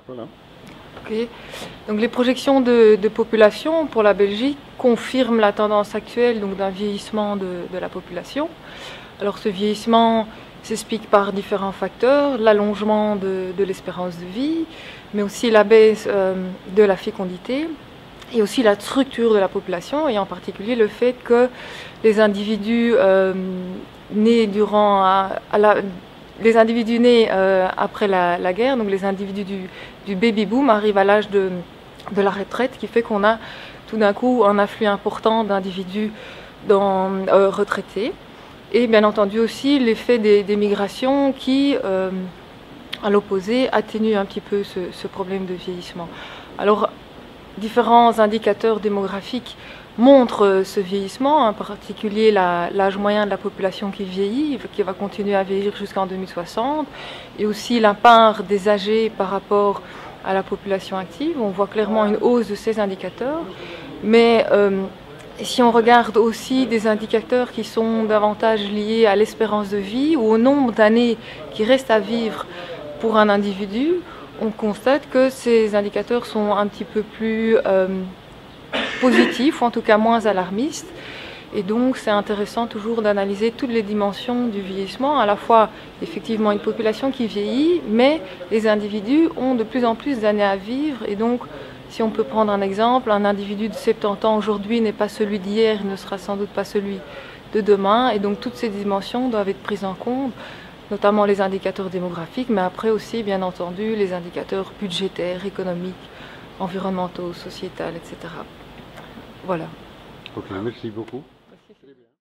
Voilà. Ok. Donc les projections de population pour la Belgique confirment la tendance actuelle donc d'un vieillissement de la population. Alors ce vieillissement s'explique par différents facteurs, l'allongement de l'espérance de vie, mais aussi la baisse de la fécondité et aussi la structure de la population, et en particulier le fait que les individus nés les individus nés après la guerre, donc les individus du baby-boom, arrivent à l'âge de la retraite, qui fait qu'on a tout d'un coup un afflux important d'individus retraités. Et bien entendu aussi l'effet des migrations qui, à l'opposé, atténue un petit peu ce problème de vieillissement. Alors, différents indicateurs démographiques montrent ce vieillissement, en particulier l'âge moyen de la population qui vieillit, qui va continuer à vieillir jusqu'en 2060, et aussi la part des âgés par rapport à la population active. On voit clairement une hausse de ces indicateurs, mais si on regarde aussi des indicateurs qui sont davantage liés à l'espérance de vie ou au nombre d'années qui restent à vivre pour un individu, on constate que ces indicateurs sont un petit peu plus positifs, ou en tout cas moins alarmistes. Et donc c'est intéressant toujours d'analyser toutes les dimensions du vieillissement, à la fois effectivement une population qui vieillit, mais les individus ont de plus en plus d'années à vivre, et donc si on peut prendre un exemple, un individu de 70 ans aujourd'hui n'est pas celui d'hier, il ne sera sans doute pas celui de demain, et donc toutes ces dimensions doivent être prises en compte, notamment les indicateurs démographiques, mais après aussi bien entendu les indicateurs budgétaires, économiques, environnementaux, sociétals, etc. Voilà. Ok, merci beaucoup.